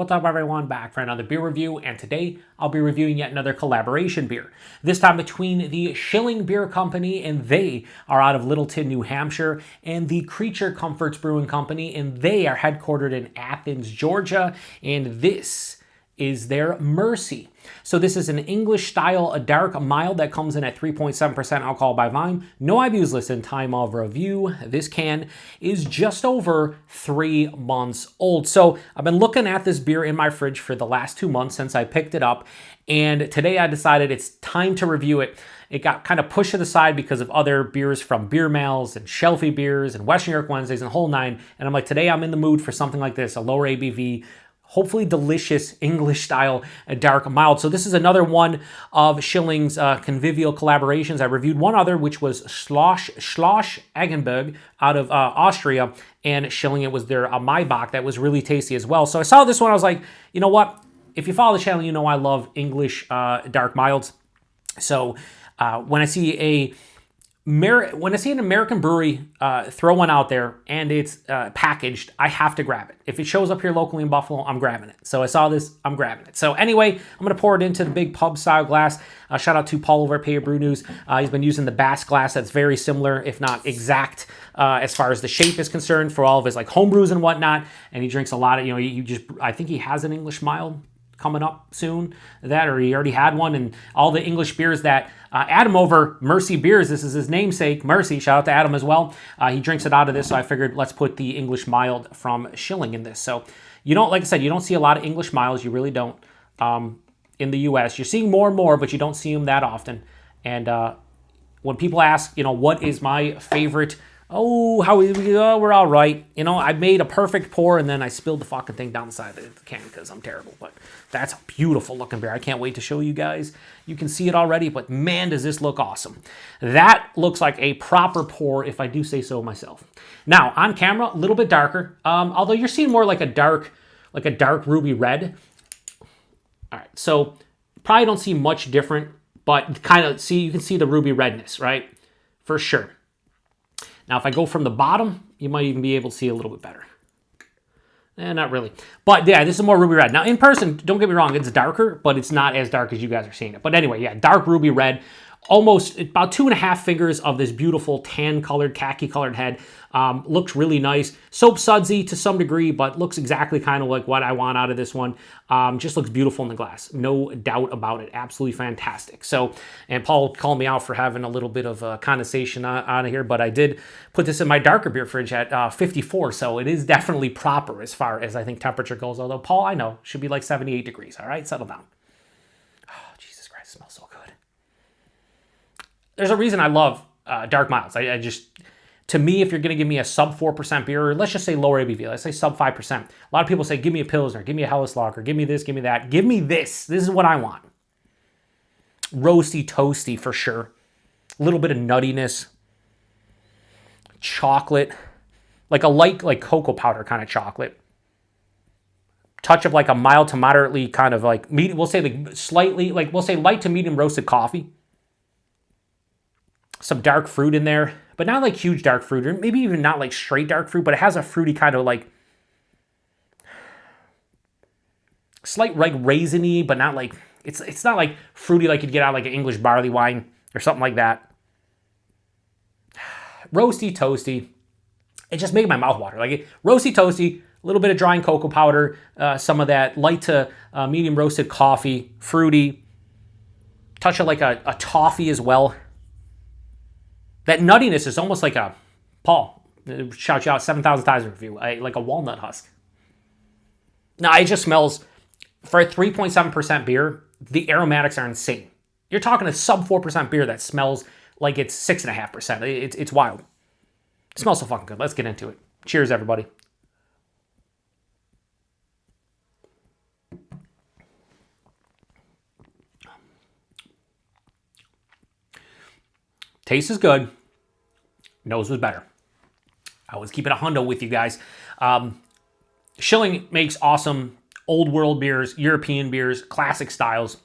What's up everyone, back for another beer review, and today I'll be reviewing yet another collaboration beer. This time between the Schilling Beer Company, and they are out of Littleton, New Hampshire, and the Creature Comforts Brewing Company, and they are headquartered in Athens, Georgia, and this is their Mersey. So this is an English style, a dark mild that comes in at 3.7% alcohol by volume. No IBUs listed, time of review. This can is just over 3 months old. So I've been looking at this beer in my fridge for the last 2 months since I picked it up. And today I decided it's time to review it. It got kind of pushed to the side because of other beers from Beer Mails and Shelfie Beers and Western New York Wednesdays and the whole nine. And I'm like, today I'm in the mood for something like this, a lower ABV, hopefully delicious English style dark mild. So this is another one of Schilling's Convivial Collaborations. I reviewed one other, which was Schloss Eggenberg out of Austria, and Schilling, it was their Maibach that was really tasty as well. So I saw this one, I was like, you know what? If you follow the channel, you know I love English dark milds. So when I see an American brewery throw one out there and it's packaged, I have to grab it. If it shows up here locally in Buffalo, I'm grabbing it. So I saw this, I'm grabbing it. So anyway, I'm going to pour it into the big pub style glass. Shout out to Paul over at PaTroll Brew News. He's been using the Bass glass that's very similar, if not exact, as far as the shape is concerned for all of his like home brews and whatnot. And he drinks a lot of, I think he has an English mild coming up soon, or he already had one, and all the English beers that Adam over Mersey Beers, this is his namesake, Mersey, shout out to Adam as well, he drinks it out of this, so I figured let's put the English mild from Schilling in this. So you don't, like I said, you don't see a lot of English milds, you really don't, in the US. You're seeing more and more, but you don't see them that often. And when people ask, what is my favorite, we're all right. I made a perfect pour and then I spilled the fucking thing down the side of the can because I'm terrible. But that's a beautiful looking beer. I can't wait to show you guys. You can see it already, but man, does this look awesome. That looks like a proper pour, if I do say so myself. Now, on camera, a little bit darker. Although you're seeing more like a dark ruby red. All right, so probably don't see much different, but you can see the ruby redness, right? For sure. Now, if I go from the bottom, you might even be able to see a little bit better. Not really. But yeah, this is more ruby red. Now, in person, don't get me wrong, it's darker, but it's not as dark as you guys are seeing it. But anyway, yeah, dark ruby red. Almost about 2.5 fingers of this beautiful tan-colored, khaki-colored head. Looks really nice. Soap sudsy to some degree, but looks exactly kind of like what I want out of this one. Just looks beautiful in the glass. No doubt about it. Absolutely fantastic. So, and Paul called me out for having a little bit of condensation on here, but I did put this in my darker beer fridge at 54, so it is definitely proper as far as I think temperature goes. Although, Paul, I know, should be like 78 degrees. All right, settle down. Oh, Jesus Christ, it smells so good. There's a reason I love dark milds. I just, to me, if you're going to give me a sub 4% beer, or let's just say lower ABV, let's say sub 5%. A lot of people say, give me a Pilsner, give me a Helles Lager, give me this, give me that. Give me this. This is what I want. Roasty, toasty for sure. A little bit of nuttiness. Chocolate. Like a light, like cocoa powder kind of chocolate. Touch of like a mild to moderately kind of like, we'll say like slightly, like we'll say light to medium roasted coffee. Some dark fruit in there, but not like huge dark fruit, or maybe even not like straight dark fruit, but it has a fruity kind of like slight like raisiny, but not like, it's not like fruity like you'd get out of like an English barley wine or something like that. Roasty, toasty. It just made my mouth water. Like roasty, toasty, a little bit of drying cocoa powder, some of that light to medium roasted coffee, fruity, touch of like a toffee as well. That nuttiness is almost like a, Paul, shout you out 7,000 times in review, like a walnut husk. Now, it just smells, for a 3.7% beer, the aromatics are insane. You're talking a sub 4% beer that smells like it's 6.5%. It's wild. It smells so fucking good. Let's get into it. Cheers, everybody. Taste is good. Nose was better. I was keeping a hundo with you guys. Schilling makes awesome old world beers, European beers, classic styles.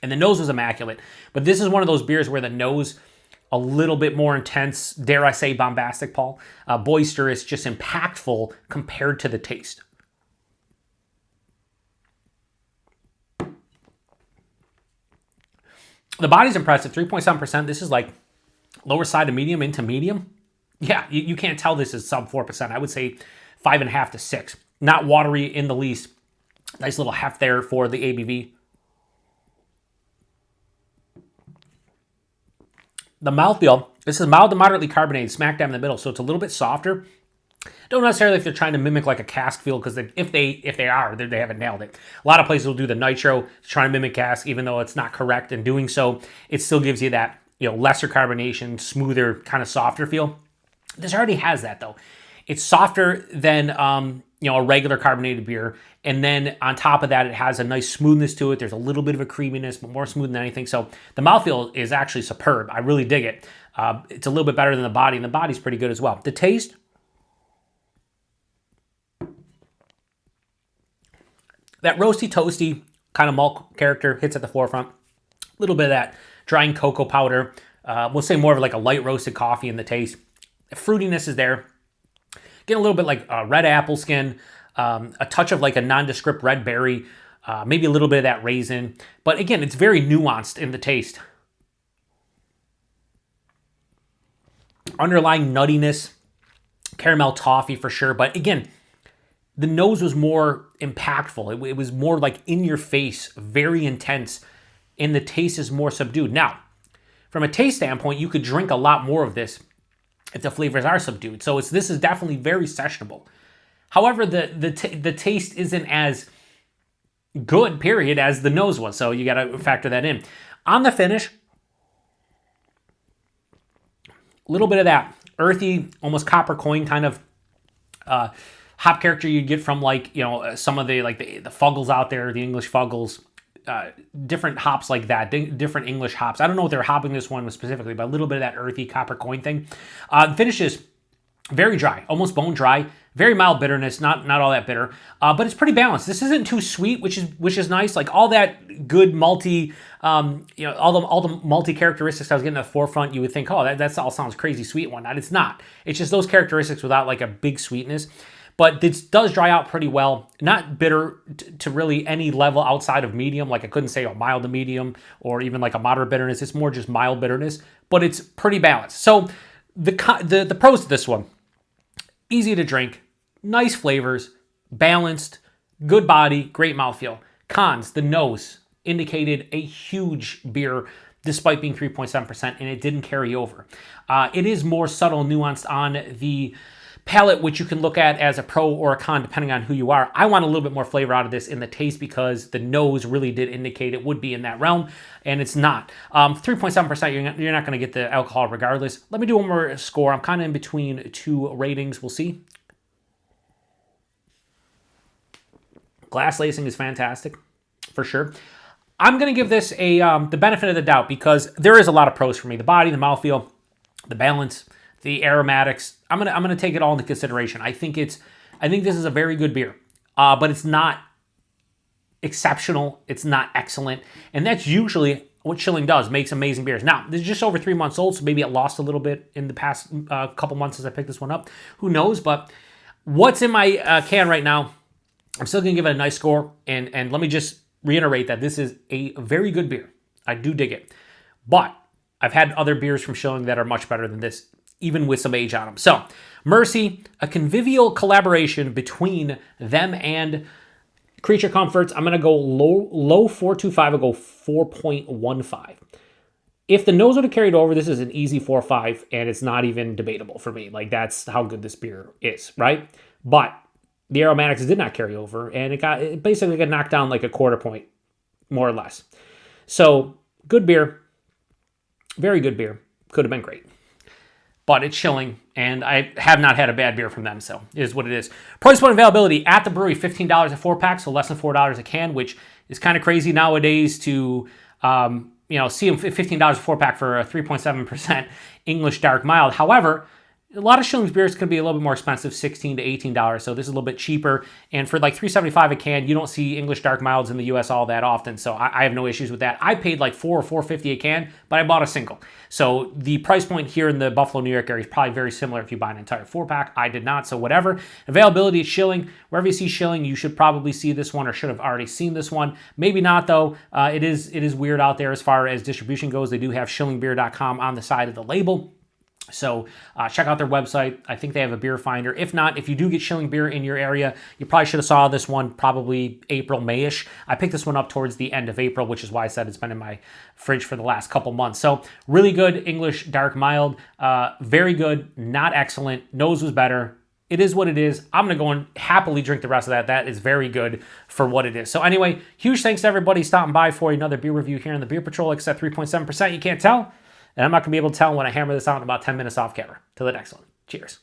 And the nose was immaculate. But this is one of those beers where the nose, a little bit more intense, dare I say bombastic, Paul, boisterous, just impactful compared to the taste. The body's impressive, 3.7%. This is like lower side of medium into medium. Yeah, you can't tell this is sub 4%. I would say 5.5 to 6. Not watery in the least. Nice little heft there for the ABV. The mouthfeel, this is mild to moderately carbonated, smack dab in the middle, so it's a little bit softer. Don't necessarily if they're trying to mimic like a cask feel, because if they are, they haven't nailed it. A lot of places will do the nitro to try to mimic cask, even though it's not correct in doing so. It still gives you that, you know, lesser carbonation, smoother, kind of softer feel. This already has that though. It's softer than you know, a regular carbonated beer, and then on top of that, it has a nice smoothness to it. There's a little bit of a creaminess, but more smooth than anything. So the mouthfeel is actually superb. I really dig it. It's a little bit better than the body, and the body's pretty good as well. The taste, that roasty, toasty kind of malt character hits at the forefront. A little bit of that drying cocoa powder. We'll say more of like a light roasted coffee in the taste. The fruitiness is there. Getting a little bit like red apple skin, a touch of like a nondescript red berry, maybe a little bit of that raisin. But again, it's very nuanced in the taste. Underlying nuttiness, caramel toffee for sure. But again, the nose was more impactful. It was more like in your face, very intense, and the taste is more subdued. Now, from a taste standpoint, you could drink a lot more of this if the flavors are subdued. So this is definitely very sessionable. However, the taste isn't as good, period, as the nose was. So you got to factor that in. On the finish, a little bit of that earthy, almost copper coin kind of hop character you'd get from like, you know, some of the Fuggles out there, the English Fuggles, different hops like that, different English hops. I don't know what they're hopping this one with specifically, but a little bit of that earthy copper coin thing. The finish is very dry, almost bone dry, very mild bitterness, not all that bitter, but it's pretty balanced. This isn't too sweet, which is nice. Like all that good malty, you know, all the malty characteristics I was getting at the forefront, you would think, oh, that all sounds crazy sweet one. It's not. It's just those characteristics without like a big sweetness. But this does dry out pretty well. Not bitter to really any level outside of medium. Like I couldn't say a mild to medium or even like a moderate bitterness. It's more just mild bitterness, but it's pretty balanced. So the pros to this one: easy to drink, nice flavors, balanced, good body, great mouthfeel. Cons: the nose indicated a huge beer despite being 3.7%, and it didn't carry over. It is more subtle, nuanced on the palate, which you can look at as a pro or a con depending on who you are. I want a little bit more flavor out of this in the taste because the nose really did indicate it would be in that realm, and it's not. 3.7%, you're not going to get the alcohol regardless. Let me do one more score. I'm kind of in between two ratings. We'll see. Glass lacing is fantastic, for sure. I'm going to give this the benefit of the doubt because there is a lot of pros for me. The body, the mouthfeel, the balance, the aromatics. I'm gonna take it all into consideration. I think this is a very good beer, but it's not exceptional. It's not excellent, and that's usually what Schilling does. Makes amazing beers. Now this is just over 3 months old, so maybe it lost a little bit in the past couple months as I picked this one up. Who knows? But what's in my can right now, I'm still gonna give it a nice score. And let me just reiterate that this is a very good beer. I do dig it, but I've had other beers from Schilling that are much better than this, even with some age on them. So, Mersey, a convivial collaboration between them and Creature Comforts. I'm going to go low 4.25. I'll go 4.15. If the nose would have carried over, this is an easy 4.5, and it's not even debatable for me. Like, that's how good this beer is, right? But the aromatics did not carry over, and it basically got knocked down like a quarter point, more or less. So, good beer. Very good beer. Could have been great. But it's Schilling, and I have not had a bad beer from them, so it is what it is. Price point availability at the brewery, $15 a 4-pack, so less than $4 a can, which is kind of crazy nowadays to see them $15 a 4-pack for a 3.7% English dark mild. However, A lot of Schilling's beers could be a little bit more expensive, $16 to $18. So this is a little bit cheaper. And for like $3.75 a can, you don't see English dark milds in the US all that often. So I have no issues with that. I paid like $4 or $4.50 a can, but I bought a single. So the price point here in the Buffalo, New York area is probably very similar if you buy an entire 4-pack. I did not, so whatever. Availability at Schilling. Wherever you see Schilling, you should probably see this one or should have already seen this one. Maybe not though. It is weird out there as far as distribution goes. They do have schillingbeer.com on the side of the label. So check out their website. I think they have a beer finder. If not, if you do get Schilling beer in your area, you probably should have saw this one probably April, May-ish. I picked this one up towards the end of April, which is why I said it's been in my fridge for the last couple months. So really good English dark mild. Very good, not excellent. Nose was better. It is what it is. I'm going to go and happily drink the rest of that. That is very good for what it is. So anyway, huge thanks to everybody stopping by for another beer review here on the Beer Patrol. It's at 3.7%. You can't tell. And I'm not going to be able to tell when I hammer this out in about 10 minutes off camera. Till the next one. Cheers.